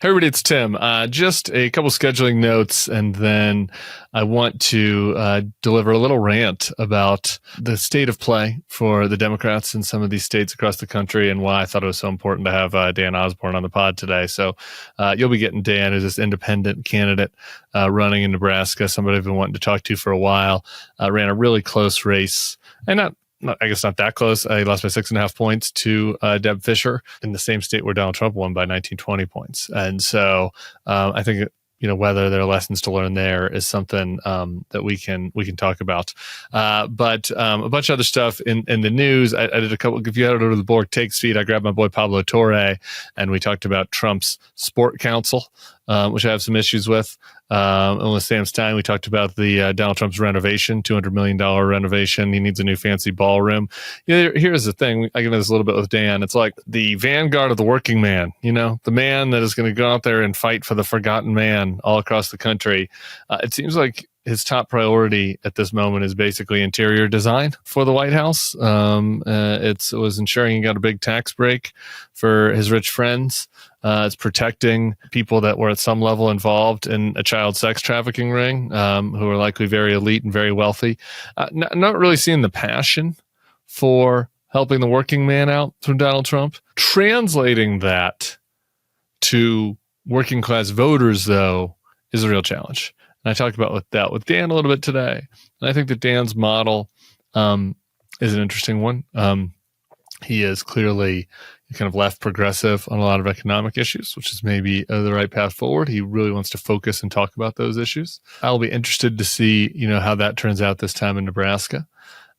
Hey everybody, it's Tim. Just a couple scheduling notes, and then I want to deliver a little rant about the state of play for the Democrats in some of these states across the country and why I thought it was so important to have Dan Osborn on the pod today. So you'll be getting Dan, who's this independent candidate running in Nebraska, somebody I've been wanting to talk to for a while. Ran a really close race, and I guess not that close. I lost by 6.5 points to Deb Fischer in the same state where Donald Trump won by 19, 20 points. And so I think, whether there are lessons to learn there is something that we can talk about. But a bunch of other stuff in the news. I did a couple. If you head over to the Bulwark Takes feed, I grabbed my boy Pablo Torre, and we talked about Trump's Sport Council, which I have some issues with. And with Sam Stein, we talked about the Donald Trump's renovation, $200 million renovation. He needs a new fancy ballroom. Here's the thing. I get into this a little bit with Dan. It's like the vanguard of the working man, the man that is going to go out there and fight for the forgotten man all across the country. It seems like his top priority at this moment is basically interior design for the White House. It was ensuring he got a big tax break for his rich friends. It's protecting people that were at some level involved in a child sex trafficking ring, who are likely very elite and very wealthy. Not really seeing the passion for helping the working man out from Donald Trump. Translating that to working class voters, though, is a real challenge. And I talked about that with Dan a little bit today. And I think that Dan's model is an interesting one. He is clearly kind of left progressive on a lot of economic issues, which is maybe the right path forward. He really wants to focus and talk about those issues. I'll be interested to see, how that turns out this time in Nebraska.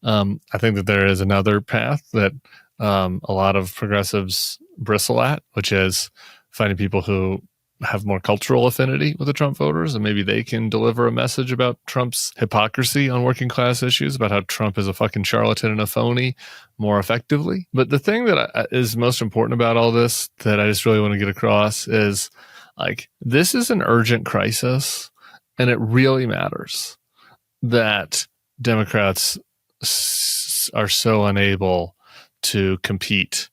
I think that there is another path that a lot of progressives bristle at, which is finding people who have more cultural affinity with the Trump voters, and maybe they can deliver a message about Trump's hypocrisy on working class issues, about how Trump is a fucking charlatan and a phony more effectively. But the thing that is most important about all this that I just really want to get across is, this is an urgent crisis, and it really matters that Democrats are so unable to compete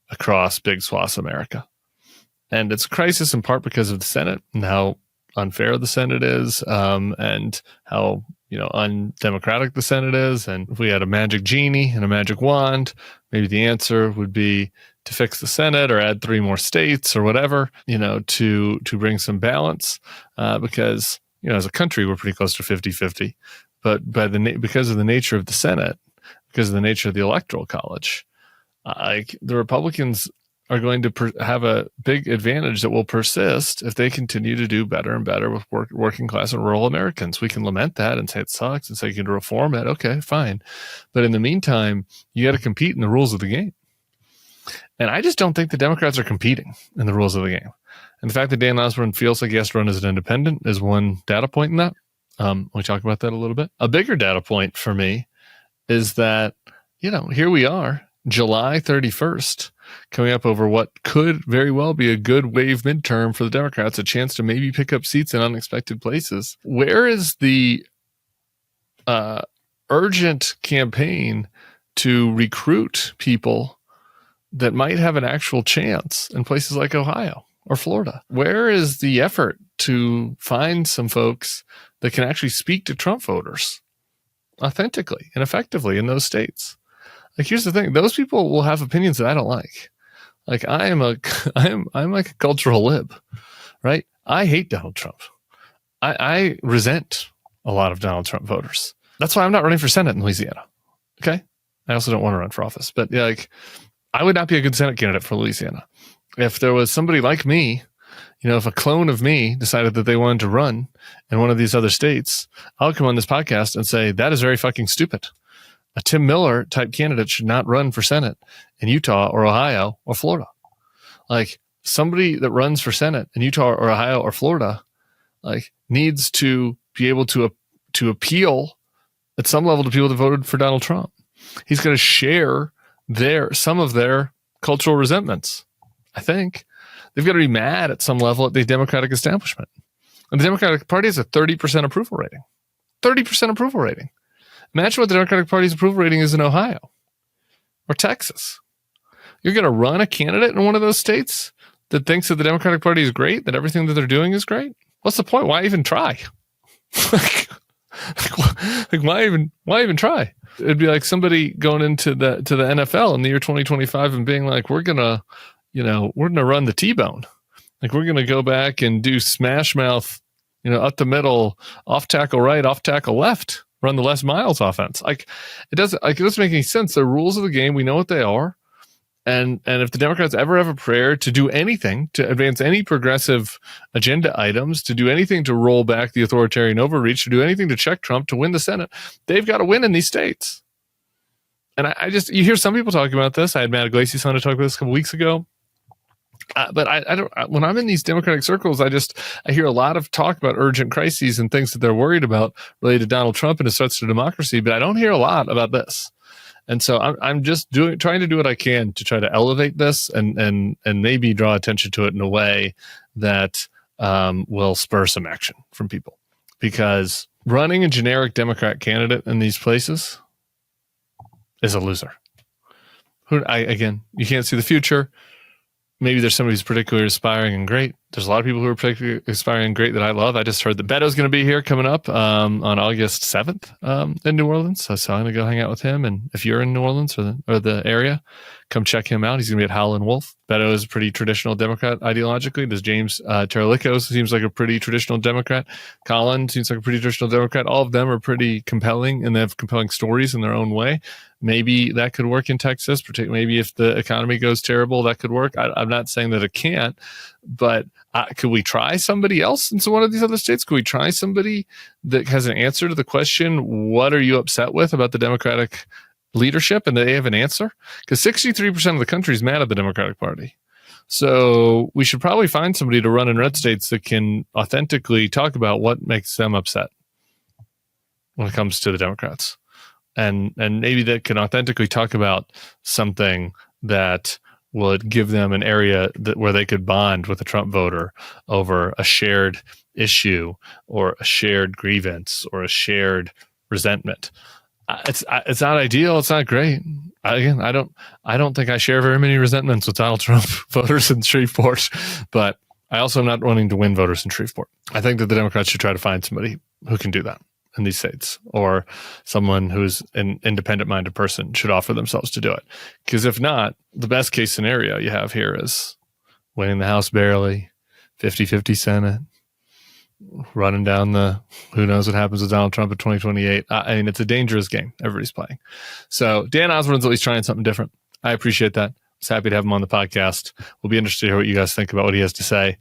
across big swaths of America. And it's a crisis in part because of the Senate and how unfair the Senate is, and how undemocratic the Senate is. And if we had a magic genie and a magic wand, maybe the answer would be to fix the Senate or add 3 more states or whatever, to bring some balance. Because as a country, we're pretty close to 50-50. But because of the nature of the Senate, because of the nature of the Electoral College, the Republicans are going to have a big advantage that will persist if they continue to do better and better with working class and rural Americans. We can lament that and say it sucks and say you can reform it. Okay, fine. But in the meantime, you got to compete in the rules of the game. And I just don't think the Democrats are competing in the rules of the game. And the fact that Dan Osborn feels like he has to run as an independent is one data point in that. We talk about that a little bit. A bigger data point for me is that, here we are, July 31st, coming up over what could very well be a good wave midterm for the Democrats, a chance to maybe pick up seats in unexpected places. Where is the urgent campaign to recruit people that might have an actual chance in places like Ohio or Florida? Where is the effort to find some folks that can actually speak to Trump voters authentically and effectively in those states? Here's the thing. Those people will have opinions that I don't like. I'm like a cultural lib, right? I hate Donald Trump. I resent a lot of Donald Trump voters. That's why I'm not running for Senate in Louisiana. Okay. I also don't want to run for office, but I would not be a good Senate candidate for Louisiana. If there was somebody like me, if a clone of me decided that they wanted to run in one of these other states, I'll come on this podcast and say, that is very fucking stupid. A Tim Miller type candidate should not run for Senate in Utah or Ohio or Florida. Somebody that runs for Senate in Utah or Ohio or Florida, needs to be able to appeal at some level to people that voted for Donald Trump. He's going to share some of their cultural resentments. I think they've got to be mad at some level at the Democratic establishment. And the Democratic Party has a 30% approval rating. 30% approval rating. Imagine what the Democratic Party's approval rating is in Ohio or Texas. You're going to run a candidate in one of those states that thinks that the Democratic Party is great, that everything that they're doing is great? What's the point? Why even try? Why even try? It'd be like somebody going into the NFL in the year 2025 and being like, we're gonna run the T-bone. Like, we're gonna go back and do smash mouth, up the middle, off tackle right, off tackle left, run the Les Miles offense. Like, it doesn't make any sense. The rules of the game, we know what they are. And if the Democrats ever have a prayer to do anything, to advance any progressive agenda items, to do anything to roll back the authoritarian overreach, to do anything to check Trump, to win the Senate, they've got to win in these states. And you hear some people talking about this. I had Matt Iglesias on to talk about this a couple weeks ago. But I don't. When I'm in these Democratic circles, I hear a lot of talk about urgent crises and things that they're worried about related to Donald Trump and his threats to democracy. But I don't hear a lot about this. And so I'm just trying to do what I can to try to elevate this and maybe draw attention to it in a way that will spur some action from people. Because running a generic Democrat candidate in these places is a loser. Again, you can't see the future. Maybe there's somebody who's particularly aspiring and great. There's a lot of people who are particularly aspiring and great that I love. I just heard that Beto's going to be here coming up on August 7th in New Orleans. So I'm going to go hang out with him. And if you're in New Orleans or the area, come check him out. He's going to be at Howlin' Wolf. Beto is a pretty traditional Democrat ideologically. Does James Terlico seems like a pretty traditional Democrat. Colin seems like a pretty traditional Democrat. All of them are pretty compelling, and they have compelling stories in their own way. Maybe that could work in Texas, particularly maybe if the economy goes terrible, that could work. I'm not saying that it can't, but could we try somebody else in one of these other states? Could we try somebody that has an answer to the question, what are you upset with about the Democratic leadership? And they have an answer? Because 63% of the country is mad at the Democratic Party. So we should probably find somebody to run in red states that can authentically talk about what makes them upset when it comes to the Democrats. And maybe that can authentically talk about something that would give them an area where they could bond with a Trump voter over a shared issue or a shared grievance or a shared resentment. It's not ideal. It's not great. I don't think I share very many resentments with Donald Trump voters in Shreveport, but I also am not wanting to win voters in Shreveport. I think that the Democrats should try to find somebody who can do that in these states, or someone who's an independent-minded person should offer themselves to do it. Because if not, the best case scenario you have here is winning the House barely, 50-50 Senate, running down who knows what happens with Donald Trump in 2028. I mean, it's a dangerous game everybody's playing. So Dan Osborn's at least trying something different. I appreciate that. I was happy to have him on the podcast. We'll be interested to hear what you guys think about what he has to say.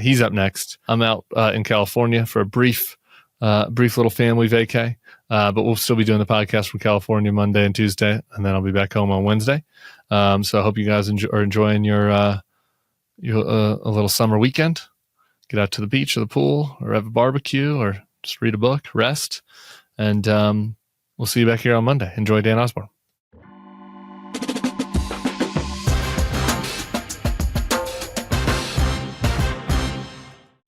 He's up next. I'm out in California for a brief little family vacay, but we'll still be doing the podcast from California Monday and Tuesday, and then I'll be back home on Wednesday. So I hope you guys are enjoying your a little summer weekend. Get out to the beach or the pool, or have a barbecue, or just read a book, rest, and we'll see you back here on Monday. Enjoy Dan Osborn.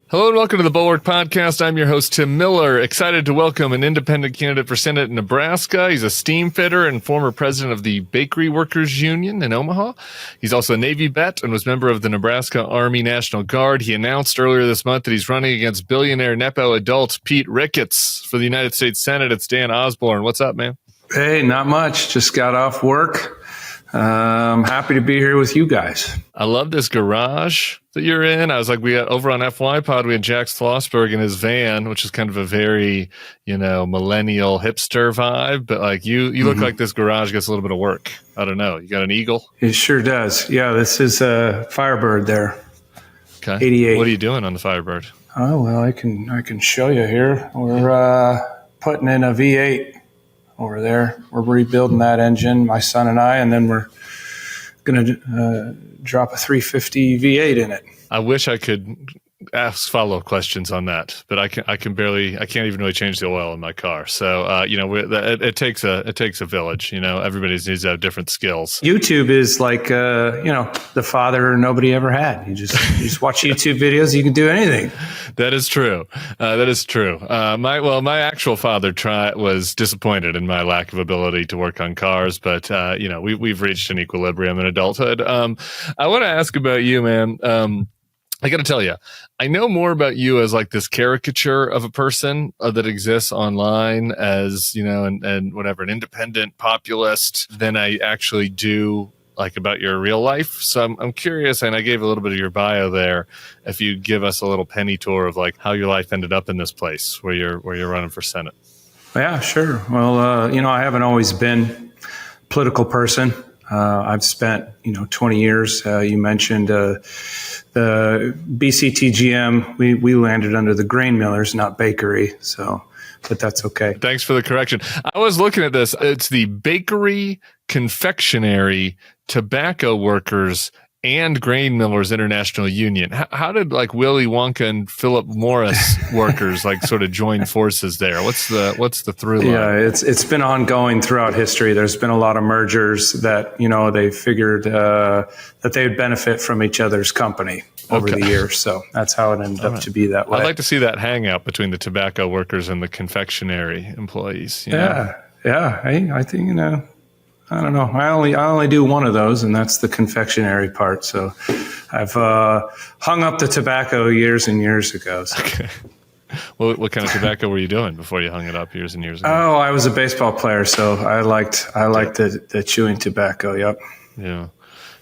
Hello and welcome to the Bulwark Podcast. I'm your host, Tim Miller. Excited to welcome an independent candidate for Senate in Nebraska. He's a steamfitter and former president of the Bakery Workers Union in Omaha. He's also a Navy vet and was member of the Nebraska Army National Guard. He announced earlier this month that he's running against billionaire Nepo adult Pete Ricketts for the United States Senate. It's Dan Osborn. What's up, man? Hey, not much. Just got off work. I'm happy to be here with you guys. I love this garage that you're in. I was like, we got over on FY Pod, we had Jack Schlossberg in his van, which is kind of a very, millennial hipster vibe. But like you look like this garage gets a little bit of work. I don't know. You got an Eagle? It sure does. Yeah, this is a Firebird there. Okay. 88. What are you doing on the Firebird? Oh, well, I can show you here. We're putting in a V8 over there. We're rebuilding that engine, my son and I, and then we're going to drop a 350 V8 in it. I wish I could ask follow-up questions on that, but I can't even really change the oil in my car. So, it takes a village. Everybody needs to have different skills. YouTube is like, the father nobody ever had. You just watch YouTube videos. You can do anything. That is true. My actual father was disappointed in my lack of ability to work on cars, but we've reached an equilibrium in adulthood. I want to ask about you, man. I got to tell you, I know more about you as like this caricature of a person that exists online as, and whatever, an independent populist than I actually do like about your real life. So I'm curious, and I gave a little bit of your bio there. If you give us a little penny tour of like how your life ended up in this place where you're running for Senate. Yeah, sure. Well, I haven't always been a political person. I've spent, 20 years. You mentioned the BCTGM. We landed under the grain millers, not bakery. So, but that's okay. Thanks for the correction. I was looking at this. It's the Bakery, Confectionery, Tobacco Workers, and Grain Millers International Union. How did like Willy Wonka and Philip Morris workers like sort of join forces there? What's the through line? Yeah, it's been ongoing throughout history. There's been a lot of mergers that they figured that they would benefit from each other's company over the years. So that's how it ended up to be that way. I'd like to see that hangout between the tobacco workers and the confectionery employees. Yeah. I think I don't know. I only do one of those, and that's the confectionery part. So I've hung up the tobacco years and years ago. So. Okay. Well, what kind of tobacco were you doing before you hung it up years and years ago? Oh, I was a baseball player, so I liked the chewing tobacco. Yep. Yeah.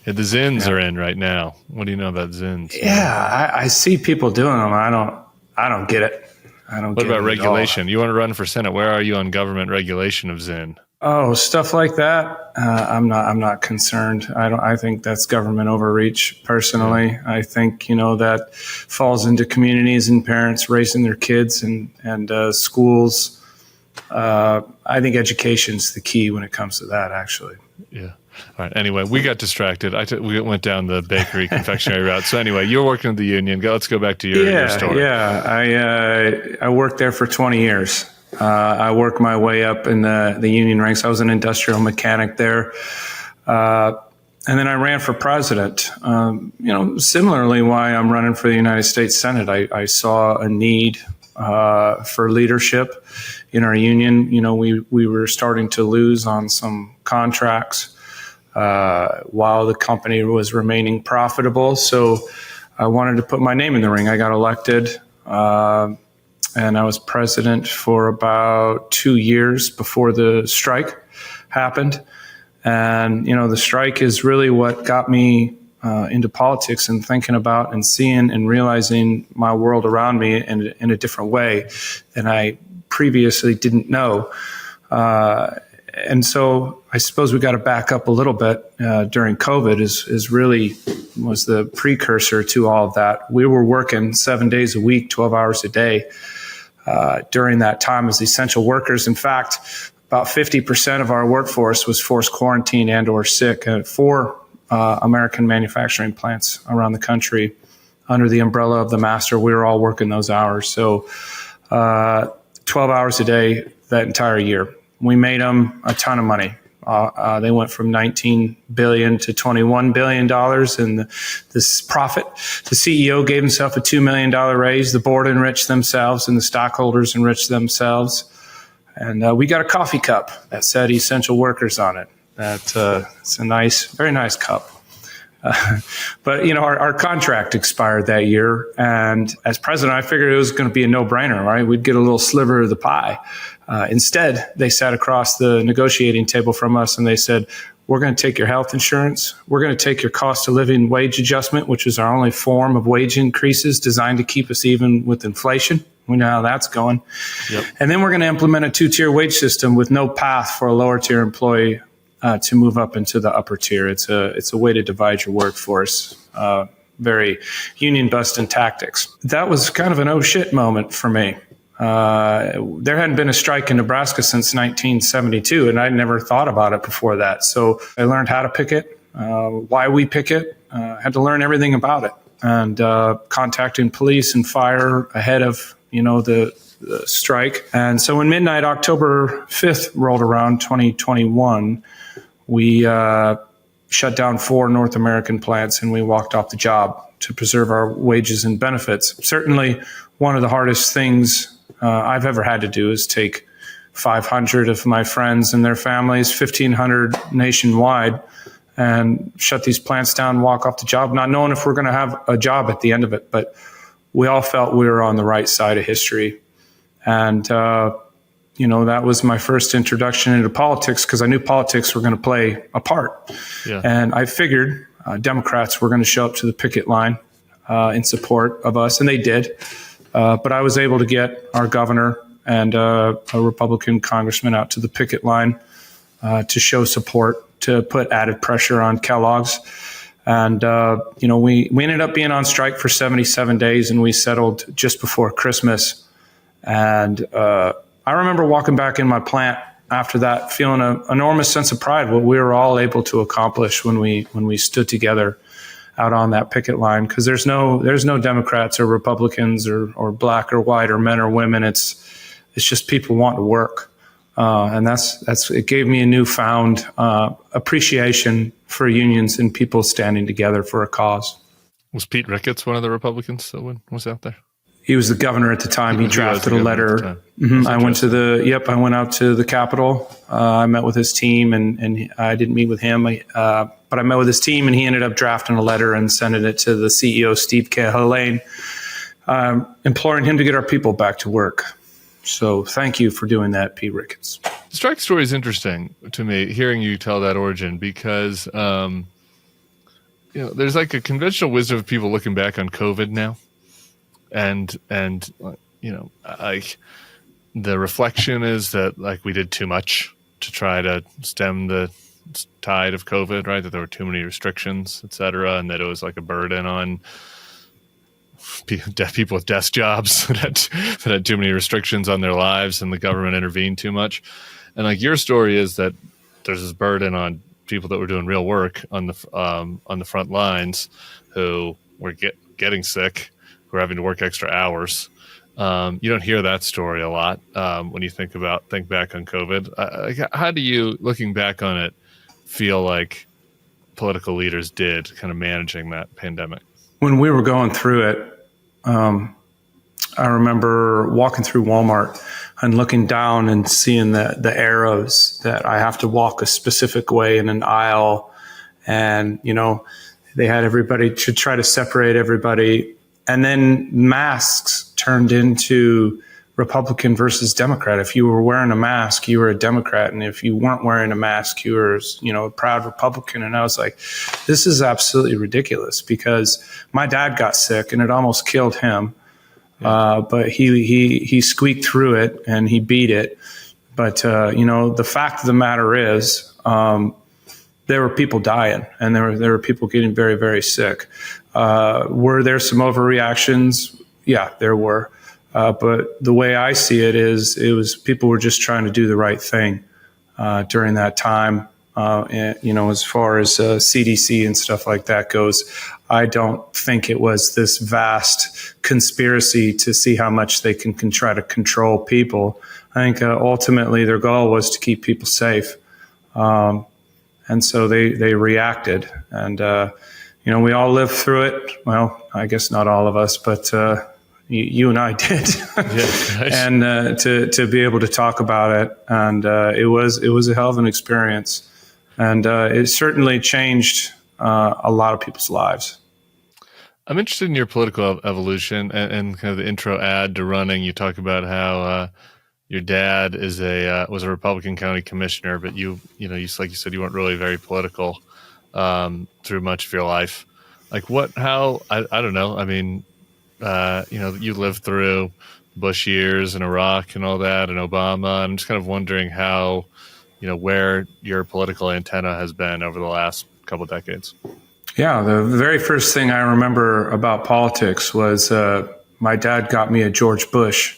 The Zins are in right now. What do you know about Zins? Yeah, I see people doing them. I don't get it. What about regulation? You want to run for Senate? Where are you on government regulation of Zin? Oh, stuff like that. I'm not concerned. I think that's government overreach personally. Yeah. I think, that falls into communities and parents raising their kids and schools. I think education's the key when it comes to that, actually. Yeah. All right. Anyway, we got distracted. We went down the bakery confectionery route. So anyway, you're working at the union. Let's go back to your story. Yeah. I worked there for 20 years. I worked my way up in the union ranks. I was an industrial mechanic there. And then I ran for president. Similarly why I'm running for the United States Senate. I saw a need for leadership in our union. We were starting to lose on some contracts while the company was remaining profitable. So I wanted to put my name in the ring. I got elected. And I was president for about 2 years before the strike happened. And, the strike is really what got me into politics and thinking about and seeing and realizing my world around me in a different way than I previously didn't know. And so I suppose we got to back up a little bit during COVID was the precursor to all of that. We were working 7 days a week, 12 hours a day. During that time as essential workers. In fact, about 50% of our workforce was forced quarantine and or sick at 4 American manufacturing plants around the country. Under the umbrella of the master, we were all working those hours. So 12 hours a day that entire year. We made them a ton of money. They went from $19 billion to $21 billion in this profit. The CEO gave himself a $2 million raise. The board enriched themselves and the stockholders enriched themselves. And we got a coffee cup that said essential workers on it. It's a very nice cup. But, our contract expired that year. And as president, I figured it was going to be a no-brainer, right? We'd get a little sliver of the pie. Instead, they sat across the negotiating table from us and they said, we're going to take your health insurance. We're going to take your cost of living wage adjustment, which is our only form of wage increases designed to keep us even with inflation. We know how that's going. Yep. And then we're going to implement a 2-tier wage system with no path for a lower tier employee to move up into the upper tier. It's a way to divide your workforce. Very union busting tactics. That was kind of an oh shit moment for me. There hadn't been a strike in Nebraska since 1972, and I'd never thought about it before that. So I learned how to picket, why we picket, had to learn everything about it. and contacting police and fire ahead of the strike. And so when midnight, October 5th rolled around, 2021, we shut down 4 North American plants and we walked off the job to preserve our wages and benefits. Certainly, one of the hardest things I've ever had to do is take 500 of my friends and their families, 1,500 nationwide, and shut these plants down, walk off the job, not knowing if we're going to have a job at the end of it. But we all felt we were on the right side of history. And, that was my first introduction into politics because I knew politics were going to play a part. Yeah. And I figured Democrats were going to show up to the picket line in support of us, and they did. But I was able to get our governor and a Republican congressman out to the picket line to show support, to put added pressure on Kellogg's. And, we ended up being on strike for 77 days, and we settled just before Christmas. And I remember walking back in my plant after that, feeling an enormous sense of pride, what we were all able to accomplish when we stood together out on that picket line. Because there's no Democrats or Republicans or black or white or men or women. It's just people want to work. And it gave me a newfound appreciation for unions and people standing together for a cause. Was Pete Ricketts one of the Republicans that was out there? He was the governor at the time. He drafted a letter. I went out to the Capitol. I met with his team, and I didn't meet with him, but I met with his team, and he ended up drafting a letter and sending it to the CEO, Steve Cahalane, imploring him to get our people back to work. So thank you for doing that, Pete Ricketts. The strike story is interesting to me, hearing you tell that origin, because there's like a conventional wisdom of people looking back on COVID now. And like the reflection is that like we did too much to try to stem the tide of COVID, right? That there were too many restrictions, et cetera, and that it was like a burden on people with desk jobs that had too many restrictions on their lives, and the government intervened too much. And like your story is that there's this burden on people that were doing real work on the front lines who were getting sick, who are having to work extra hours. You don't hear that story a lot when you think back on COVID. How do you, looking back on it, feel like political leaders did kind of managing that pandemic? When we were going through it, I remember walking through Walmart and looking down and seeing the arrows that I have to walk a specific way in an aisle. And, they had everybody to try to separate everybody. And then masks turned into Republican versus Democrat. If you were wearing a mask, you were a Democrat. And if you weren't wearing a mask, you were, a proud Republican. And I was like, this is absolutely ridiculous, because my dad got sick and it almost killed him. Yeah. But he squeaked through it and he beat it. But, the fact of the matter is, there were people dying, and there were people getting very, very sick. Were there some overreactions? Yeah, there were. But the way I see it is, people were just trying to do the right thing during that time. And, as far as CDC and stuff like that goes, I don't think it was this vast conspiracy to see how much they can try to control people. I think ultimately their goal was to keep people safe. And so they reacted, and we all lived through it. Well, I guess not all of us, but you and I did. Yeah, nice. And to be able to talk about it, and it was a hell of an experience, and it certainly changed a lot of people's lives. I'm interested in your political evolution and kind of the intro ad to running. You talk about how your dad was a Republican county commissioner, but you like you said, you weren't really very political through much of your life. Like I don't know. I mean, you lived through Bush years and Iraq and all that and Obama. I'm just kind of wondering how, where your political antenna has been over the last couple of decades. Yeah, the very first thing I remember about politics was my dad got me a George Bush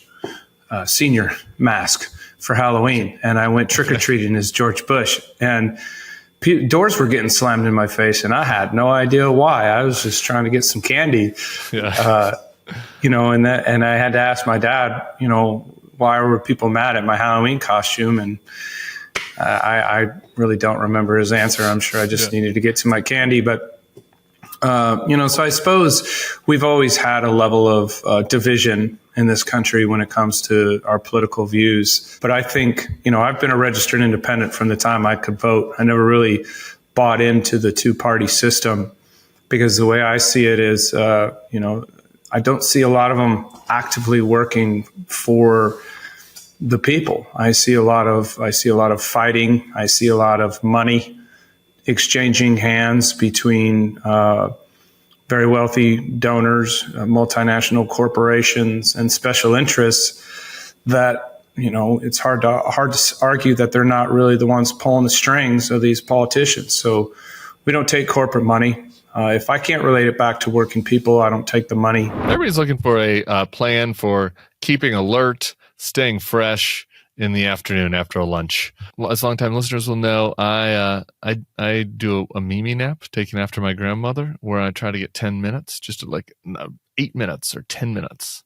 senior mask for Halloween, and I went trick-or-treating as George Bush. And doors were getting slammed in my face, and I had no idea why. I was just trying to get some candy, Yeah. and I had to ask my dad, why were people mad at my Halloween costume? And I really don't remember his answer. I'm sure I just needed to get to my candy, but. So I suppose we've always had a level of division in this country when it comes to our political views. But I think, I've been a registered independent from the time I could vote. I never really bought into the two-party system because the way I see it is, I don't see a lot of them actively working for the people. I see a lot of fighting. I see a lot of money exchanging hands between very wealthy donors, multinational corporations, and special interests that, it's hard to argue that they're not really the ones pulling the strings of these politicians. So we don't take corporate money. If I can't relate it back to working people, I don't take the money. Everybody's looking for a plan for keeping alert, staying fresh in the afternoon after a lunch. Well, as longtime listeners will know, I do a Mimi nap, taken after my grandmother, where I try to get 10 minutes, just 8 minutes or 10 minutes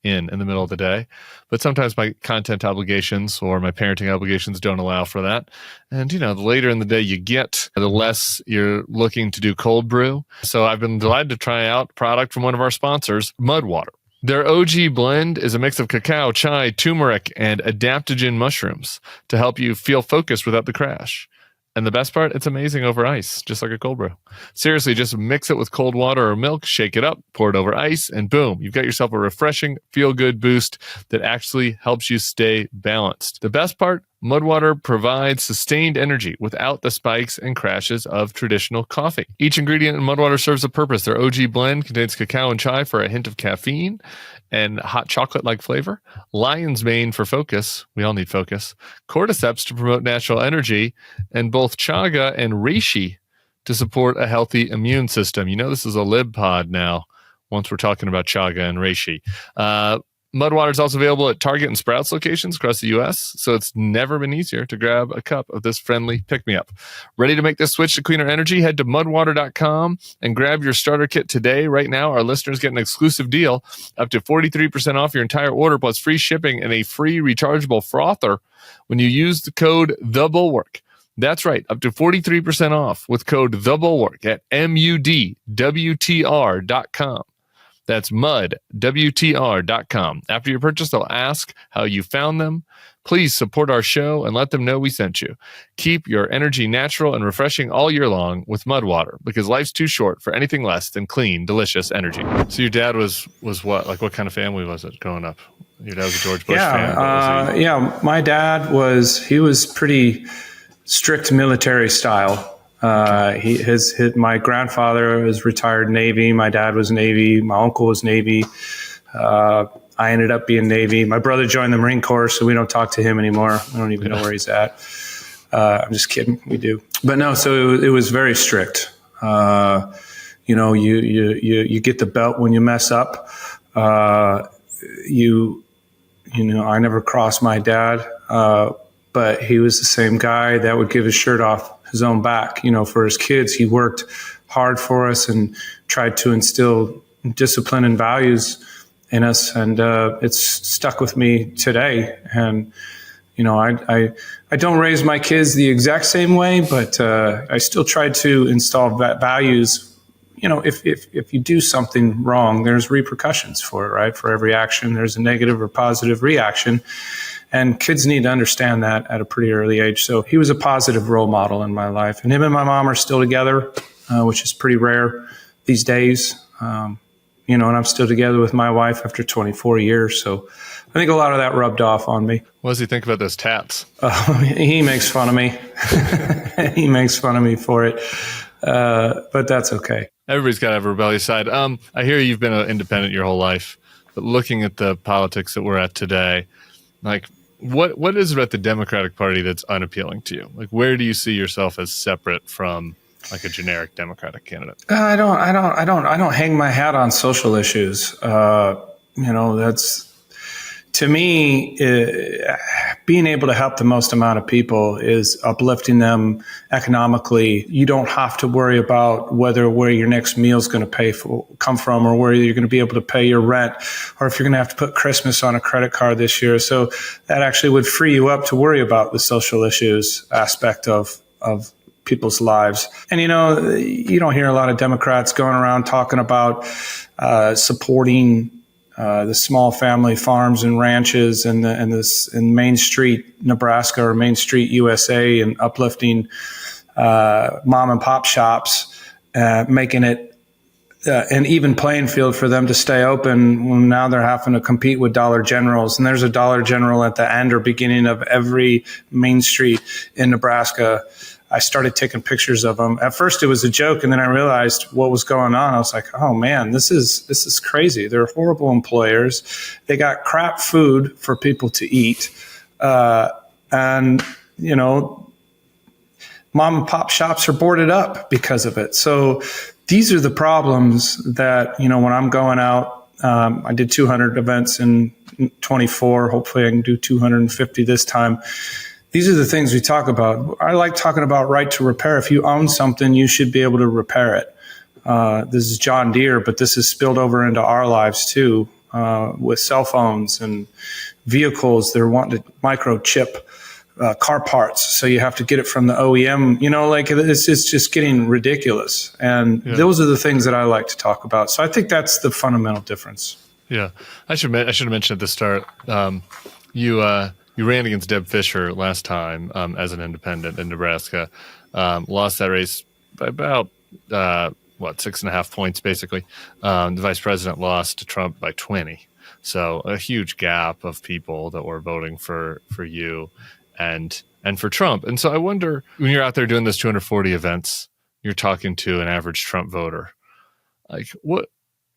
in the middle of the day. But sometimes my content obligations or my parenting obligations don't allow for that. And, the later in the day you get, the less you're looking to do cold brew. So I've been delighted to try out a product from one of our sponsors, Mud Water. Their OG blend is a mix of cacao, chai, turmeric, and adaptogen mushrooms to help you feel focused without the crash. And the best part, it's amazing over ice, just like a cold brew. Seriously, just mix it with cold water or milk, shake it up, pour it over ice, and boom, you've got yourself a refreshing, feel-good boost that actually helps you stay balanced. The best part, Mudwater provides sustained energy without the spikes and crashes of traditional coffee. Each ingredient in Mudwater serves a purpose. Their OG blend contains cacao and chai for a hint of caffeine and hot chocolate-like flavor, lion's mane for focus, we all need focus, cordyceps to promote natural energy, and both chaga and reishi to support a healthy immune system. This is a lib pod now, once we're talking about chaga and reishi. Mudwater is also available at Target and Sprouts locations across the U.S., so it's never been easier to grab a cup of this friendly pick-me-up. Ready to make this switch to cleaner energy? Head to mudwater.com and grab your starter kit today. Right now, our listeners get an exclusive deal, up to 43% off your entire order, plus free shipping and a free rechargeable frother when you use the code THEBulwark. That's right, up to 43% off with code THEBulwark at mudwtr.com. That's mudwtr.com. After your purchase, they'll ask how you found them. Please support our show and let them know we sent you. Keep your energy natural and refreshing all year long with Mudwater, because life's too short for anything less than clean, delicious energy. So your dad was what? Like, what kind of family was it growing up? Your dad was a George Bush fan. My dad was pretty strict military style. My grandfather was retired Navy. My dad was Navy. My uncle was Navy. I ended up being Navy. My brother joined the Marine Corps, so we don't talk to him anymore. I don't even know where he's at. I'm just kidding. We do, but no. So it was very strict. You get the belt when you mess up. I never crossed my dad, but he was the same guy that would give his shirt off his own back. For his kids, he worked hard for us and tried to instill discipline and values in us. And it's stuck with me today. And, I don't raise my kids the exact same way, but I still try to install values. If you do something wrong, there's repercussions for it, right? For every action, there's a negative or positive reaction. And kids need to understand that at a pretty early age. So he was a positive role model in my life. And him and my mom are still together, which is pretty rare these days. And I'm still together with my wife after 24 years. So I think a lot of that rubbed off on me. What does he think about those tats? He makes fun of me. He makes fun of me for it. But that's okay. Everybody's got to have a rebellious side. I hear you've been an independent your whole life, but looking at the politics that we're at today, what is it about the Democratic Party that's unappealing to you? Like, where do you see yourself as separate from like a generic Democratic candidate? I don't hang my hat on social issues. That's to me, being able to help the most amount of people is uplifting them economically. You don't have to worry about where your next meal is going to come from, or where you're going to be able to pay your rent, or if you're going to have to put Christmas on a credit card this year. So that actually would free you up to worry about the social issues aspect of people's lives. And, you don't hear a lot of Democrats going around talking about supporting the small family farms and ranches and Main Street Nebraska or Main Street USA, and uplifting mom and pop shops, making it an even playing field for them to stay open when now they're having to compete with Dollar Generals. And there's a Dollar General at the end or beginning of every main street in Nebraska. I started taking pictures of them. At first it was a joke, and then I realized what was going on. I was like, oh man, this is crazy. They're horrible employers. They got crap food for people to eat. And mom and pop shops are boarded up because of it. So these are the problems that, when I'm going out, I did 200 events in 24. Hopefully I can do 250 this time. These are the things we talk about. I like talking about right to repair. If you own something, you should be able to repair it. This is John Deere, but this has spilled over into our lives too, with cell phones and vehicles. They're wanting to microchip car parts, so you have to get it from the OEM. It's just getting ridiculous. And those are the things that I like to talk about. So I think that's the fundamental difference. Yeah, I should have mentioned at the start. You ran against Deb Fischer last time as an independent in Nebraska. Lost that race by about 6.5 points, basically. The vice president lost to Trump by 20. So a huge gap of people that were voting for you and for Trump. And so I wonder, when you're out there doing those 240 events, you're talking to an average Trump voter. Like, what?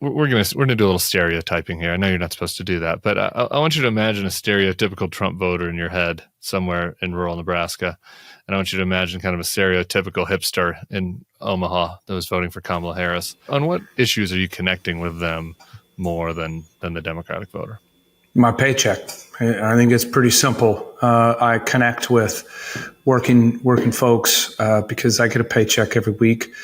We're gonna do a little stereotyping here. I know you're not supposed to do that, but I want you to imagine a stereotypical Trump voter in your head somewhere in rural Nebraska, and I want you to imagine kind of a stereotypical hipster in Omaha that was voting for Kamala Harris. On what issues are you connecting with them more than the Democratic voter? My paycheck. I think it's pretty simple. I connect with working folks because I get a paycheck every week.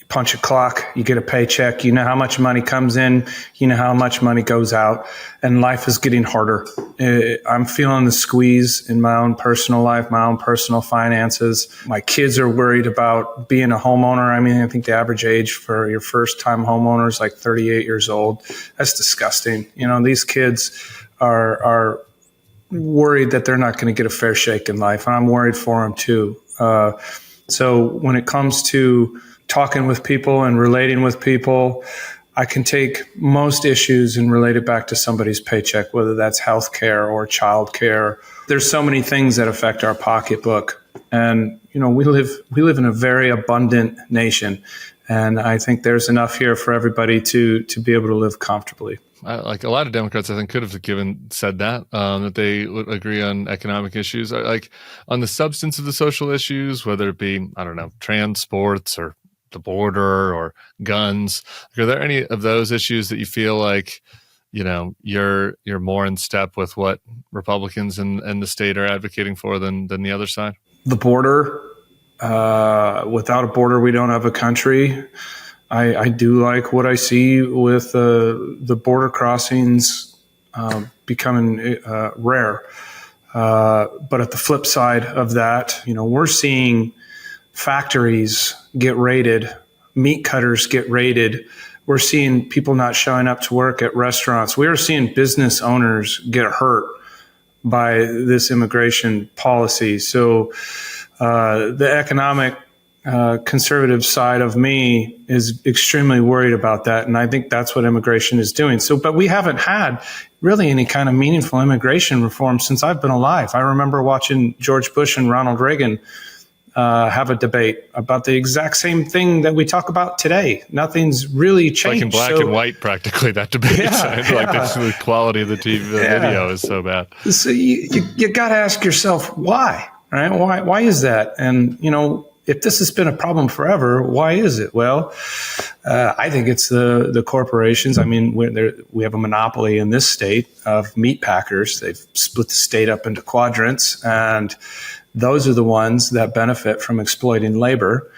Punch a clock, you get a paycheck, you know how much money comes in, you know how much money goes out, and life is getting harder. I'm feeling the squeeze in my own personal life, my own personal finances. My kids are worried about being a homeowner. I mean, I think the average age for your first time homeowner is like 38 years old. That's disgusting. These kids are worried that they're not going to get a fair shake in life, and I'm worried for them too. So when it comes to talking with people and relating with people, I can take most issues and relate it back to somebody's paycheck, whether that's healthcare or childcare. There's so many things that affect our pocketbook. And, we live in a very abundant nation. And I think there's enough here for everybody to be able to live comfortably. Like a lot of Democrats, I think, could have said that they would agree on economic issues, like on the substance of the social issues, whether it be, I don't know, transports or the border or guns. Are there any of those issues that you feel like, you're more in step with what Republicans and the state are advocating for than the other side? The border. Without a border, we don't have a country. I do like what I see with the border crossings becoming rare. But at the flip side of that, we're seeing factories get raided, meat cutters get raided. We're seeing people not showing up to work at restaurants. We are seeing business owners get hurt by this immigration policy. So the economic conservative side of me is extremely worried about that. And I think that's what immigration is doing. But we haven't had really any kind of meaningful immigration reform since I've been alive. I remember watching George Bush and Ronald Reagan have a debate about the exact same thing that we talk about today. Nothing's really changed. Like in black and white, practically, that debate. The quality of the TV video is so bad. So you got to ask yourself why, right? Why is that? And, if this has been a problem forever, why is it? Well, I think it's the corporations. I mean, we have a monopoly in this state of meat packers. They've split the state up into quadrants, and those are the ones that benefit from exploiting labor,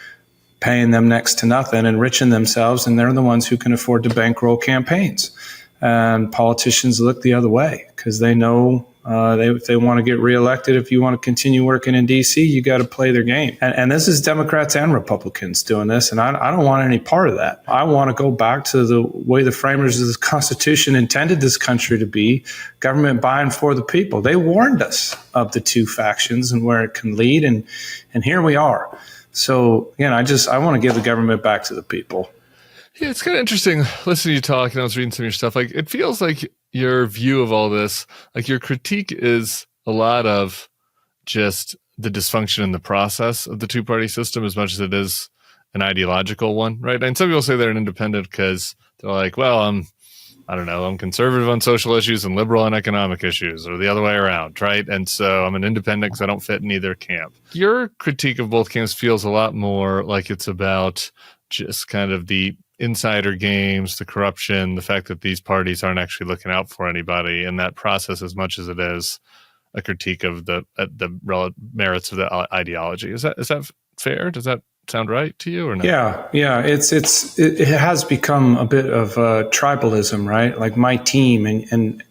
paying them next to nothing, enriching themselves, and they're the ones who can afford to bankroll campaigns. And politicians look the other way because they know if they want to get reelected, if you want to continue working in D.C., you got to play their game. And this is Democrats and Republicans doing this, and I don't want any part of that. I want to go back to the way the framers of the Constitution intended this country to be, government by and for the people. They warned us of the two factions and where it can lead, and here we are. So, again, I want to give the government back to the people. Yeah, it's kind of interesting listening to you talk, and I was reading some of your stuff. Like, it feels like your view of all this, like your critique is a lot of just the dysfunction in the process of the two-party system as much as it is an ideological one, right? And some people say they're an independent because they're like, well, I'm conservative on social issues and liberal on economic issues, or the other way around, right? And so I'm an independent because I don't fit in either camp. Your critique of both camps feels a lot more like it's about just kind of the insider games, the corruption, the fact that these parties aren't actually looking out for anybody in that process as much as it is a critique of the merits of the ideology. Is that fair? Does that sound right to you or not? Yeah. It has become a bit of tribalism, right? Like my team and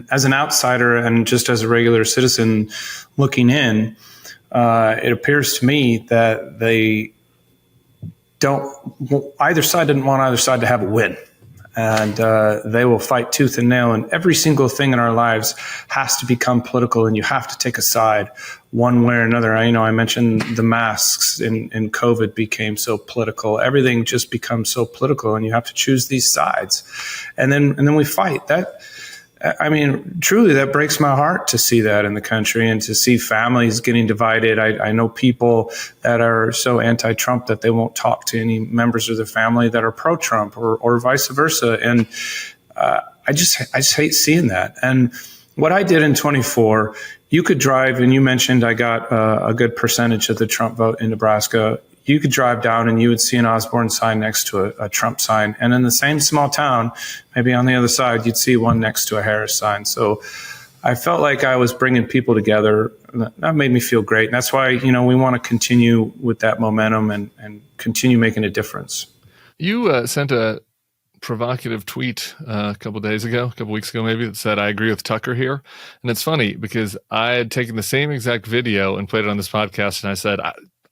as an outsider and just as a regular citizen looking in, it appears to me that either side didn't want either side to have a win. And they will fight tooth and nail. And every single thing in our lives has to become political, and you have to take a side one way or another. I mentioned the masks in COVID became so political. Everything just becomes so political, and you have to choose these sides. And then we fight. Truly, that breaks my heart to see that in the country and to see families getting divided. I know people that are so anti-Trump that they won't talk to any members of their family that are pro-Trump or vice versa. And I just hate seeing that. And what I did in 24, you could drive, and you mentioned I got a good percentage of the Trump vote in Nebraska. You could drive down and you would see an Osborn sign next to a Trump sign. And in the same small town, maybe on the other side, you'd see one next to a Harris sign. So I felt like I was bringing people together. That made me feel great. And that's why, we want to continue with that momentum and continue making a difference. You sent a provocative tweet a couple weeks ago maybe, that said, I agree with Tucker here. And it's funny because I had taken the same exact video and played it on this podcast, and I said,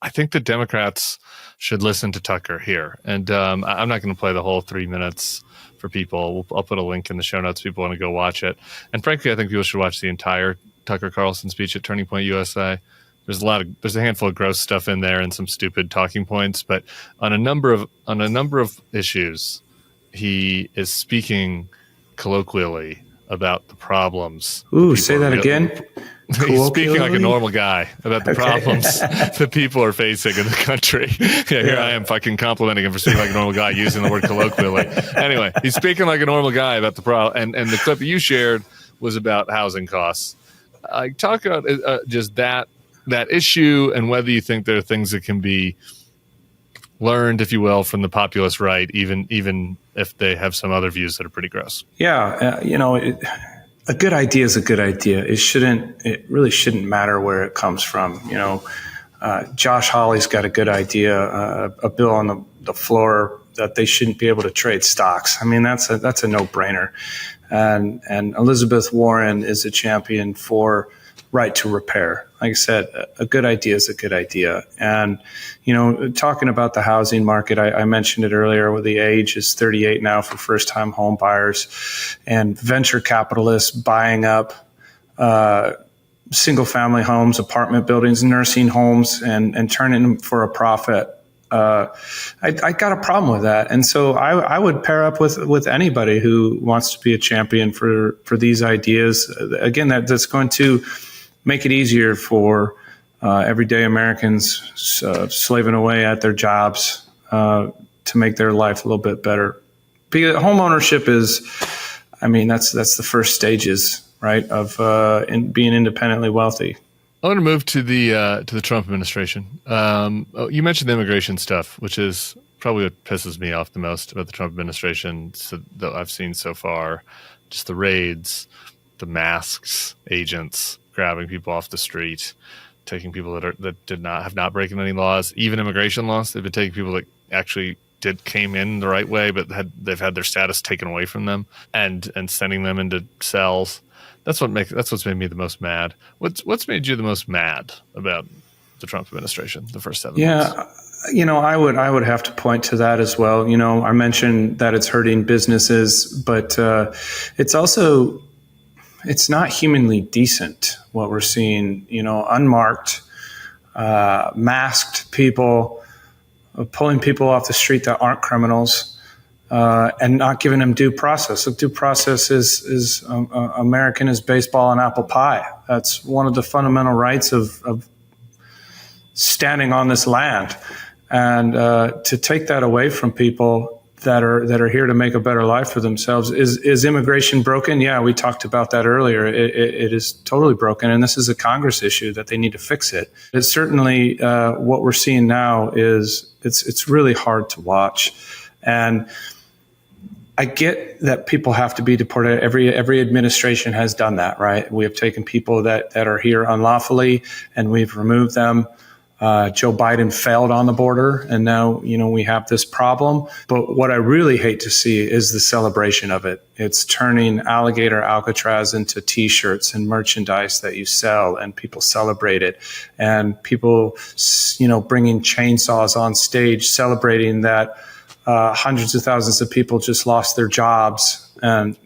I think the Democrats should listen to Tucker here. And I'm not going to play the whole 3 minutes for people. I'll put a link in the show notes if people want to go watch it. And frankly, I think people should watch the entire Tucker Carlson speech at Turning Point USA. There's a handful of gross stuff in there and some stupid talking points, but on a number of issues, he is speaking colloquially about the problems. Ooh, say that again. He's speaking like a normal guy about the problems that people are facing in the country. Here I am fucking complimenting him for speaking like a normal guy using the word colloquially. Anyway, he's speaking like a normal guy about the problem. And the clip that you shared was about housing costs. Talk about just that issue and whether you think there are things that can be learned, if you will, from the populist right, even if they have some other views that are pretty gross. Yeah, a good idea is a good idea. It really shouldn't matter where it comes from. Josh Hawley's got a good idea, a bill on the floor that they shouldn't be able to trade stocks. I mean, that's a no-brainer. And Elizabeth Warren is a champion for right to repair. Like I said, a good idea is a good idea. And, talking about the housing market, I mentioned it earlier, where the age is 38 now for first-time home buyers, and venture capitalists buying up single-family homes, apartment buildings, nursing homes, and turning them for a profit. I got a problem with that. And so I would pair up with anybody who wants to be a champion for these ideas. Again, that's going to make it easier for everyday Americans slaving away at their jobs to make their life a little bit better. Because home ownership is, that's the first stages, right, of being independently wealthy. I want to move to the Trump administration. You mentioned the immigration stuff, which is probably what pisses me off the most about the Trump administration that I've seen so far. Just the raids, the masks, agents grabbing people off the street, taking people that have not broken any laws, even immigration laws. They've been taking people that actually came in the right way, but they've had their status taken away from them and sending them into cells. That's what's made me the most mad. What's made you the most mad about the Trump administration the first 7 months? I would have to point to that as well. I mentioned that it's hurting businesses, but it's not humanly decent what we're seeing. Unmarked, masked people, pulling people off the street that aren't criminals. And not giving them due process. So due process is American as baseball and apple pie. That's one of the fundamental rights of standing on this land. And to take that away from people that are here to make a better life for themselves, is immigration broken? Yeah, we talked about that earlier. It is totally broken, and this is a Congress issue that they need to fix it. It's certainly what we're seeing now is it's really hard to watch, and I get that people have to be deported. Every administration has done that, right? We have taken people that are here unlawfully and we've removed them. Joe Biden failed on the border, and now, we have this problem. But what I really hate to see is the celebration of it. It's turning alligator Alcatraz into T-shirts and merchandise that you sell, and people celebrate it. And people, bringing chainsaws on stage, celebrating that hundreds of thousands of people just lost their jobs. And,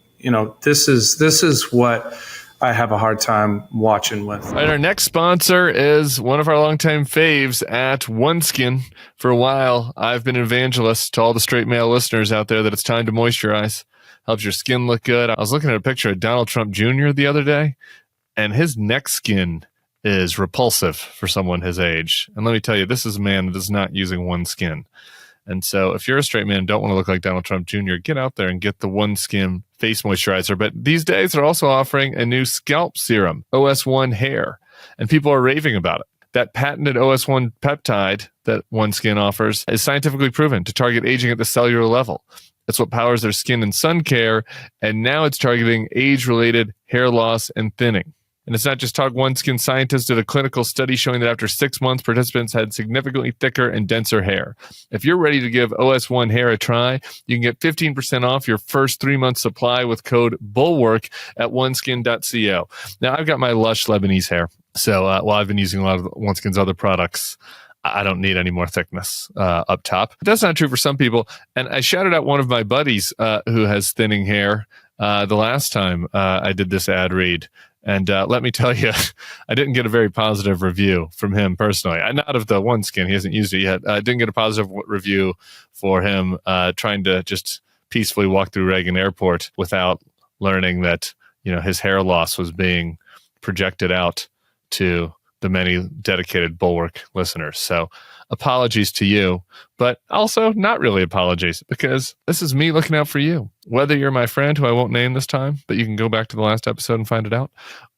this is what I have a hard time watching with. All right, our next sponsor is one of our longtime faves at OneSkin. For a while, I've been an evangelist to all the straight male listeners out there that it's time to moisturize. Helps your skin look good. I was looking at a picture of Donald Trump Jr. the other day, and his neck skin is repulsive for someone his age. And let me tell you, this is a man that is not using OneSkin. And so if you're a straight man and don't want to look like Donald Trump Jr., get out there and get the OneSkin face moisturizer. But these days, they're also offering a new scalp serum, OS1 Hair, and people are raving about it. That patented OS1 peptide that OneSkin offers is scientifically proven to target aging at the cellular level. That's what powers their skin and sun care, and now it's targeting age-related hair loss and thinning. And it's not just talk. OneSkin scientists did a clinical study showing that after 6 months, participants had significantly thicker and denser hair. If you're ready to give OS1 Hair a try, you can get 15% off your first 3-month supply with code BULWARK at oneskin.co. Now, I've got my lush Lebanese hair, so while I've been using a lot of OneSkin's other products, I don't need any more thickness up top. But that's not true for some people. And I shouted out one of my buddies who has thinning hair the last time I did this ad read. And let me tell you, I didn't get a very positive review from him personally. Not of the OneSkin. He hasn't used it yet. I didn't get a positive review for him trying to just peacefully walk through Reagan Airport without learning that, his hair loss was being projected out to the many dedicated Bulwark listeners. So apologies to you, but also not really apologies, because this is me looking out for you. Whether you're my friend, who I won't name this time, but you can go back to the last episode and find it out,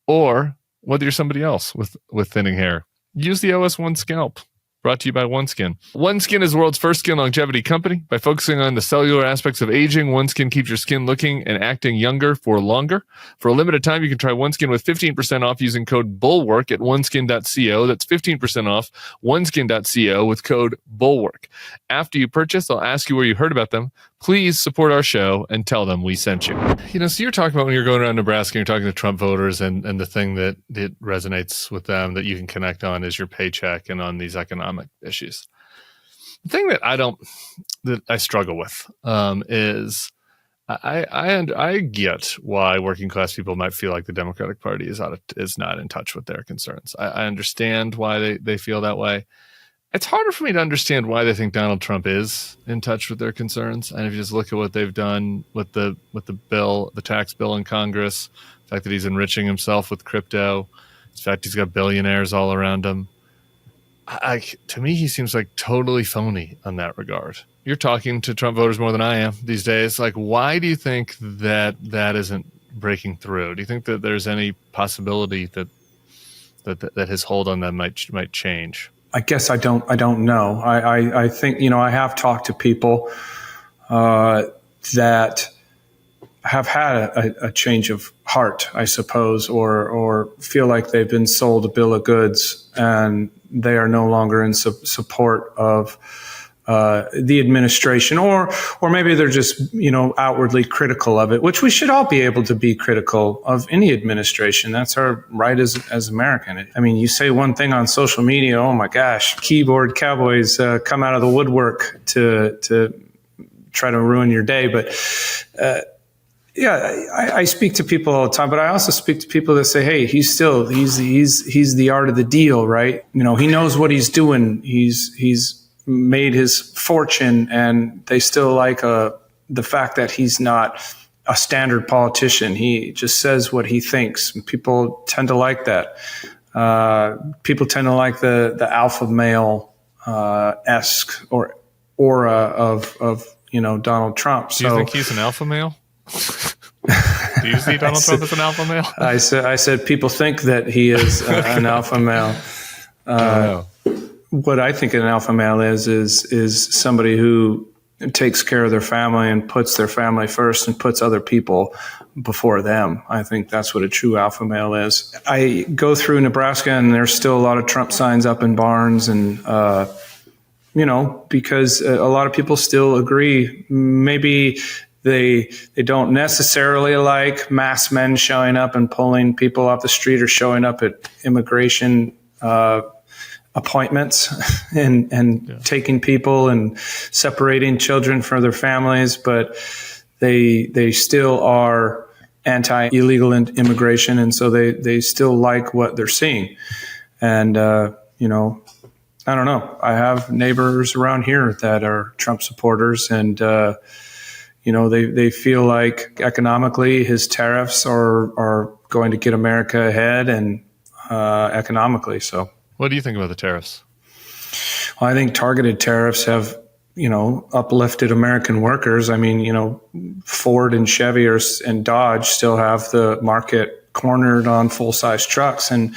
or whether you're somebody else with thinning hair, use the OS1 scalp. Brought to you by OneSkin. OneSkin is the world's first skin longevity company. By focusing on the cellular aspects of aging, OneSkin keeps your skin looking and acting younger for longer. For a limited time, you can try OneSkin with 15% off using code BULWARK at oneskin.co. That's 15% off oneskin.co with code BULWARK. After you purchase, they'll ask you where you heard about them. Please support our show and tell them we sent you. So you're talking about when you're going around Nebraska, you're talking to Trump voters, and the thing that it resonates with them that you can connect on is your paycheck and on these economic issues. The thing that I struggle with is I get why working class people might feel like the Democratic Party is not in touch with their concerns. I understand why they feel that way. It's harder for me to understand why they think Donald Trump is in touch with their concerns. And if you just look at what they've done with the bill, the tax bill in Congress, the fact that he's enriching himself with crypto, the fact he's got billionaires all around him, to me, he seems like totally phony on that regard. You're talking to Trump voters more than I am these days. Like, why do you think that isn't breaking through? Do you think that there's any possibility that that his hold on them might change? I guess I don't know. I think, I have talked to people that have had a change of heart, I suppose, or feel like they've been sold a bill of goods and they are no longer in support of the administration, or maybe they're just, outwardly critical of it, which we should all be able to be critical of any administration. That's our right as American. I mean, you say one thing on social media, oh my gosh, keyboard cowboys come out of the woodwork to try to ruin your day. But I speak to people all the time, but I also speak to people that say, hey, he's the art of the deal, right? He knows what he's doing. He's made his fortune, and they still like the fact that he's not a standard politician. He just says what he thinks. People tend to like that. People tend to like the alpha male esque or aura of Donald Trump. Do you think he's an alpha male? Do you see Donald Trump as an alpha male? I said people think that he is an alpha male. What I think an alpha male is somebody who takes care of their family and puts their family first and puts other people before them. I think that's what a true alpha male is. I go through Nebraska and there's still a lot of Trump signs up in barns, and because a lot of people still agree. Maybe they don't necessarily like mass men showing up and pulling people off the street or showing up at immigration appointments and taking people and separating children from their families, but they still are anti-illegal immigration, and so they still like what they're seeing. And I don't know. I have neighbors around here that are Trump supporters, and they feel like economically his tariffs are going to get America ahead, and economically so. What do you think about the tariffs? Well, I think targeted tariffs have, uplifted American workers. I mean, Ford and Chevy and Dodge still have the market cornered on full-size trucks. And,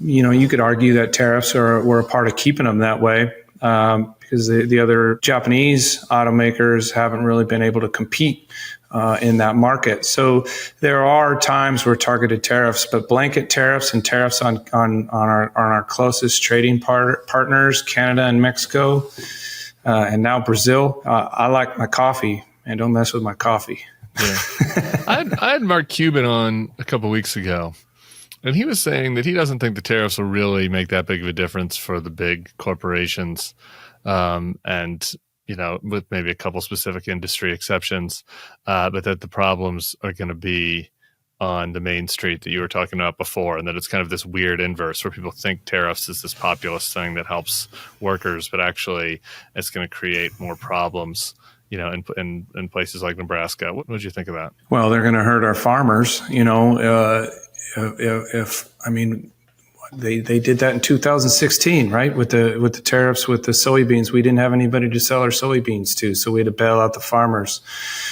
you could argue that tariffs were a part of keeping them that way because the other Japanese automakers haven't really been able to compete in that market. So there are times where targeted tariffs, but blanket tariffs and tariffs on our closest trading partners, Canada and Mexico, and now Brazil. I like my coffee, and don't mess with my coffee. Yeah. I had Mark Cuban on a couple of weeks ago, and he was saying that he doesn't think the tariffs will really make that big of a difference for the big corporations, and with maybe a couple specific industry exceptions, but that the problems are going to be on the main street that you were talking about before, and that it's kind of this weird inverse where people think tariffs is this populist thing that helps workers, but actually it's going to create more problems, in places like Nebraska. What would you think of that? Well, they're going to hurt our farmers, They did that in 2016, right? With the tariffs with the soybeans, we didn't have anybody to sell our soybeans to, so we had to bail out the farmers.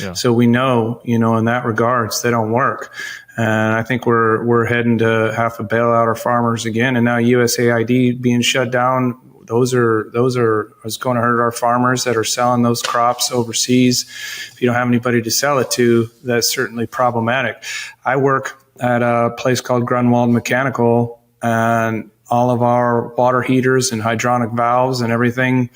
Yeah. So we know, in that regards, they don't work, and I think we're heading to have to bail out our farmers again. And now USAID being shut down, those are going to hurt our farmers that are selling those crops overseas. If you don't have anybody to sell it to, that's certainly problematic. I work at a place called Grunwald Mechanical, and all of our water heaters and hydronic valves and everything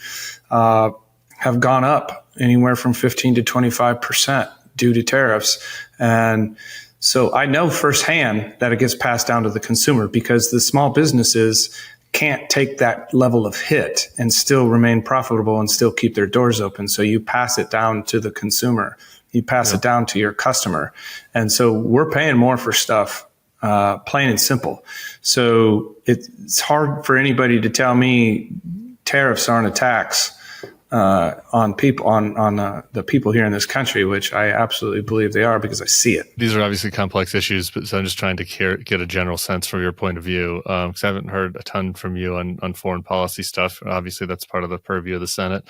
have gone up anywhere from 15 to 25% due to tariffs. And so I know firsthand that it gets passed down to the consumer, because the small businesses can't take that level of hit and still remain profitable and still keep their doors open. So you pass it down to the consumer. You pass it down to your customer. And so we're paying more for stuff, plain and simple. So it's hard for anybody to tell me tariffs aren't a tax on people, on the people here in this country, which I absolutely believe they are, because I see it. These are obviously complex issues, but so I'm just trying to get a general sense from your point of view, because I haven't heard a ton from you on foreign policy stuff. Obviously, that's part of the purview of the Senate.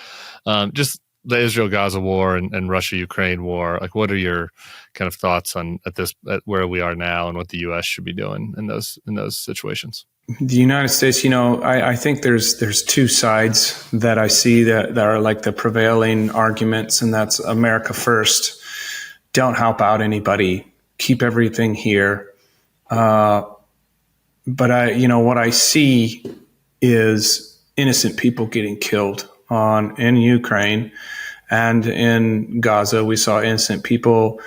Just the Israel-Gaza war and Russia-Ukraine war. Like, what are your kind of thoughts on at where we are now and what the U.S. should be doing in those situations? The United States, I think there's two sides that I see that are like the prevailing arguments, and that's America first. Don't help out anybody. Keep everything here. But what I see is innocent people getting killed in Ukraine and in Gaza. We saw innocent people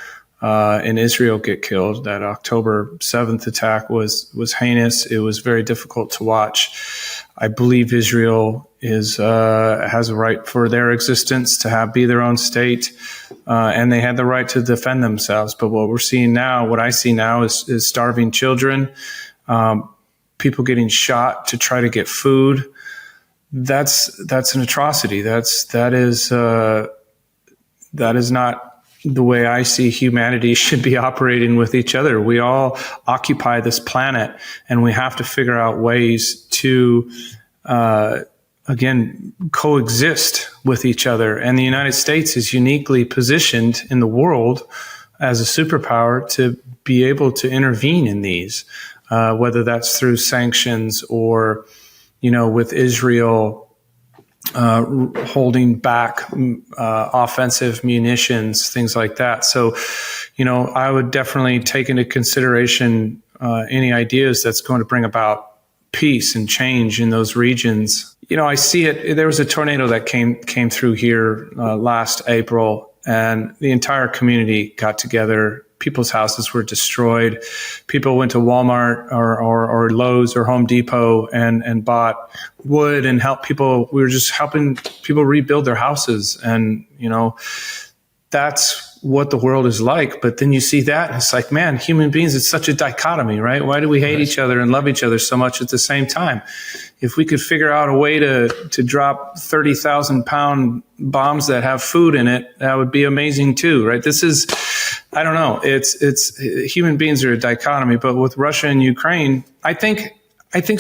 in Israel get killed. That October 7th attack was heinous. It was very difficult to watch. I believe Israel has a right for their existence to be their own state, and they had the right to defend themselves. But what I see now is starving children, people getting shot to try to get food. That's an atrocity. That is not the way I see humanity should be operating with each other. We all occupy this planet, and we have to figure out ways to, again, coexist with each other. And the United States is uniquely positioned in the world as a superpower to be able to intervene in these, whether that's through sanctions or, with Israel holding back offensive munitions, things like that. So, I would definitely take into consideration any ideas that's going to bring about peace and change in those regions. I see it. There was a tornado that came through here last April, and the entire community got together. People's houses were destroyed. People went to Walmart or Lowe's or Home Depot and bought wood and helped people. We were just helping people rebuild their houses. And, that's what the world is like. But then you see that, and it's like, man, human beings, it's such a dichotomy, right? Why do we hate each other and love each other so much at the same time? If we could figure out a way to drop 30,000-pound bombs that have food in it, that would be amazing too, right? This is, I don't know. It's human beings are a dichotomy, but with Russia and Ukraine, I think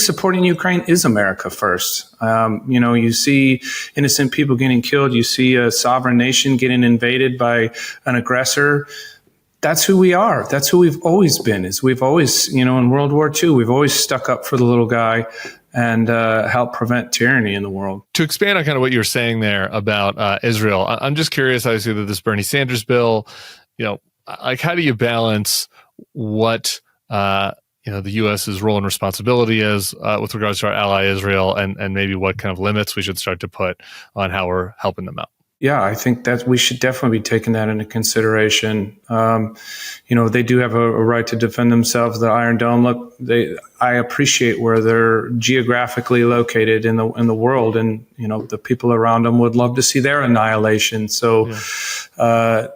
supporting Ukraine is America first. You see innocent people getting killed. You see a sovereign nation getting invaded by an aggressor. That's who we are. That's who we've always been. We've always, in World War II, we've always stuck up for the little guy and helped prevent tyranny in the world. To expand on kind of what you were saying there about Israel, I'm just curious, obviously, that this Bernie Sanders bill, like, how do you balance what the U.S.'s role and responsibility is with regards to our ally Israel, and maybe what kind of limits we should start to put on how we're helping them out? Yeah, I think that we should definitely be taking that into consideration. They do have a right to defend themselves. The Iron Dome, I appreciate where they're geographically located in the world, and the people around them would love to see their annihilation. So. Yeah.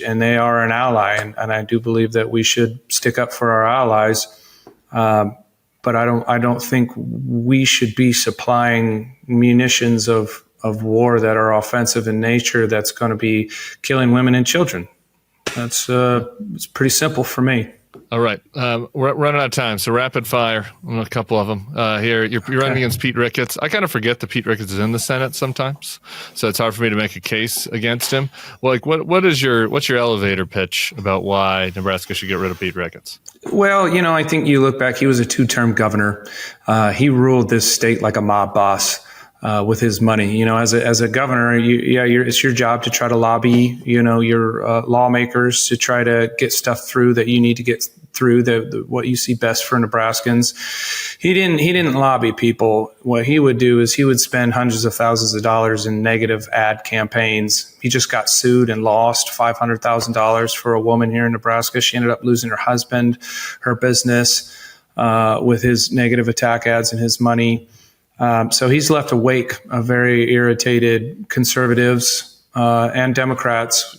And they are an ally, and I do believe that we should stick up for our allies. But I don't think we should be supplying munitions of war that are offensive in nature, that's going to be killing women and children. That's it's pretty simple for me. All right. We're running out of time, so rapid fire on a couple of them. Here, you're running against Pete Ricketts. I kind of forget that Pete Ricketts is in the Senate sometimes, so it's hard for me to make a case against him. Well, like, what's your elevator pitch about why Nebraska should get rid of Pete Ricketts? Well, I think you look back, he was a 2-term governor. He ruled this state like a mob boss. With his money, as a governor, it's your job to try to lobby, your lawmakers to try to get stuff through that you need to get through, what you see best for Nebraskans. He didn't lobby people. What he would do is he would spend hundreds of thousands of dollars in negative ad campaigns. He just got sued and lost $500,000 for a woman here in Nebraska. She ended up losing her husband, her business, with his negative attack ads and his money. So he's left a wake of very irritated conservatives and Democrats,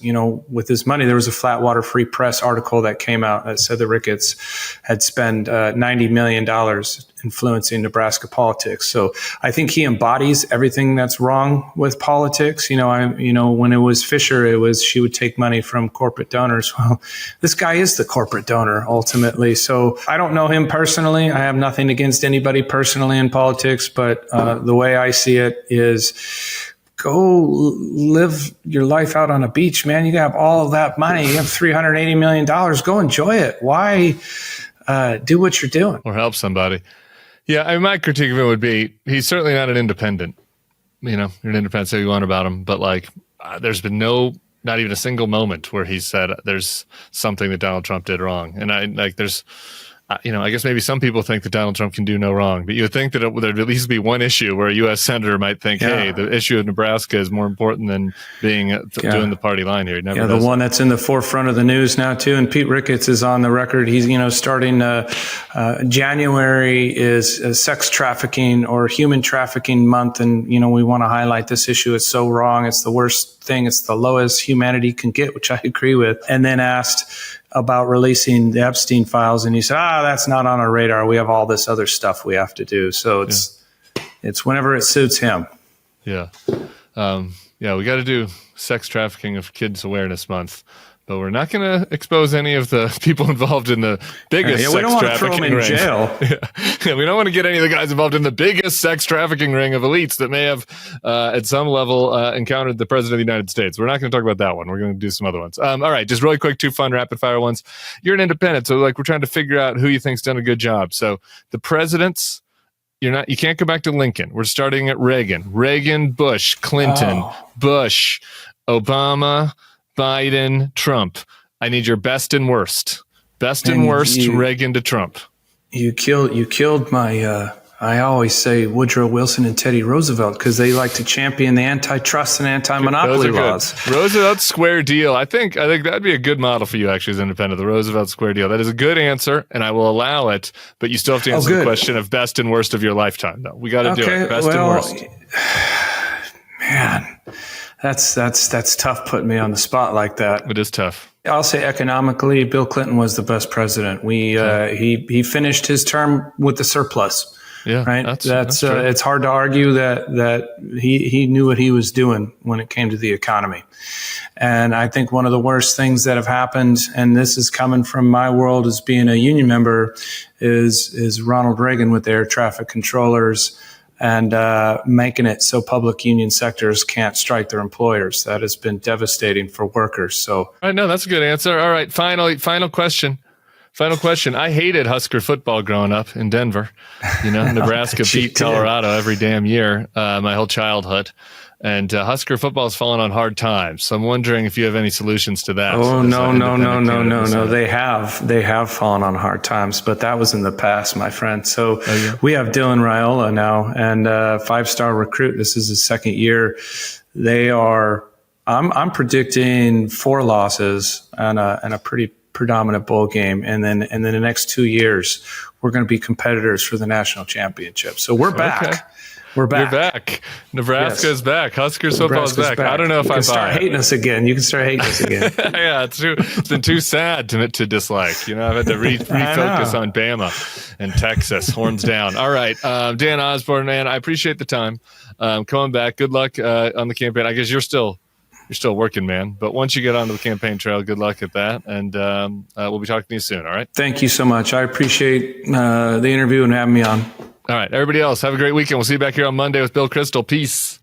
with his money. There was a Flatwater Free Press article that came out that said that Ricketts had spent $90 million influencing Nebraska politics. So I think he embodies everything that's wrong with politics. When it was Fisher, she would take money from corporate donors. Well, this guy is the corporate donor ultimately. So I don't know him personally. I have nothing against anybody personally in politics, but the way I see it is, go live your life out on a beach, man. You have all of that money. You have $380 million. Go enjoy it. Why do what you're doing? Or help somebody. Yeah, I mean, my critique of him would be he's certainly not an independent. You're an independent, say what you want about him, but there's been not even a single moment where he said there's something that Donald Trump did wrong. And I guess maybe some people think that Donald Trump can do no wrong, but you would think that there'd at least be one issue where a U.S. senator might think, hey, the issue of Nebraska is more important than being doing the party line here. He never does. The one that's in the forefront of the news now too. And Pete Ricketts is on the record. He's starting January is sex trafficking or human trafficking month, and we want to highlight this issue. It's so wrong. It's the worst thing. It's the lowest humanity can get, which I agree with. And then asked about releasing the Epstein files, and he said, that's not on our radar. We have all this other stuff we have to do. So it's whenever it suits him. Yeah. We got to do Sex Trafficking of Kids Awareness Month, but we're not going to expose any of the people involved in the biggest sex trafficking ring. We don't want to throw them in jail. We don't want to get any of the guys involved in the biggest sex trafficking ring of elites that may have, at some level, encountered the president of the United States. We're not going to talk about that one. We're going to do some other ones. All right, just really quick, 2 fun rapid fire ones. You're an independent, so we're trying to figure out who you think's done a good job. So the presidents, you can't go back to Lincoln. We're starting at Reagan, Bush, Clinton, Bush, Obama, Biden, Trump. I need your best and worst. Best and worst, Reagan to Trump. You killed my, I always say Woodrow Wilson and Teddy Roosevelt because they like to champion the antitrust and anti-monopoly laws. Roosevelt Square Deal. I think that'd be a good model for you actually as independent, the Roosevelt Square Deal. That is a good answer, and I will allow it, but you still have to answer the question of best and worst of your lifetime, though. We got to do it. Best and worst. Man, that's tough putting me on the spot like that. It is tough. I'll say economically, Bill Clinton was the best president. He finished his term with the surplus. Yeah, right. That's it's hard to argue that he knew what he was doing when it came to the economy. And I think one of the worst things that have happened, and this is coming from my world as being a union member, is Ronald Reagan with air traffic controllers and making it so public union sectors can't strike their employers. That has been devastating for workers. So, all right, no, that's a good answer. All right, final question. I hated Husker football growing up in Denver. Nebraska beat Colorado every damn year, my whole childhood. And Husker football has fallen on hard times. So I'm wondering if you have any solutions to that. Oh, no. They have fallen on hard times, but that was in the past, my friend. So we have Dylan Raiola now, and 5-star recruit. This is his second year. I'm predicting 4 losses and a pretty predominant bowl game, and then in the next 2 years we're going to be competitors for the national championship. So we're back. Okay. We're back. You're back. Nebraska is back. Huskers football is back. I don't know if I buy it. Start hating us again. You can start hating us again. Yeah, it's true. It's been too sad to dislike. I've had to refocus on Bama and Texas. Horns down. All right, Dan Osborn, man, I appreciate the time. Come on back. Good luck on the campaign. I guess you're still working, man. But once you get onto the campaign trail, good luck at that. And we'll be talking to you soon. All right. Thank you so much. I appreciate the interview and having me on. All right. Everybody else, have a great weekend. We'll see you back here on Monday with Bill Crystal. Peace.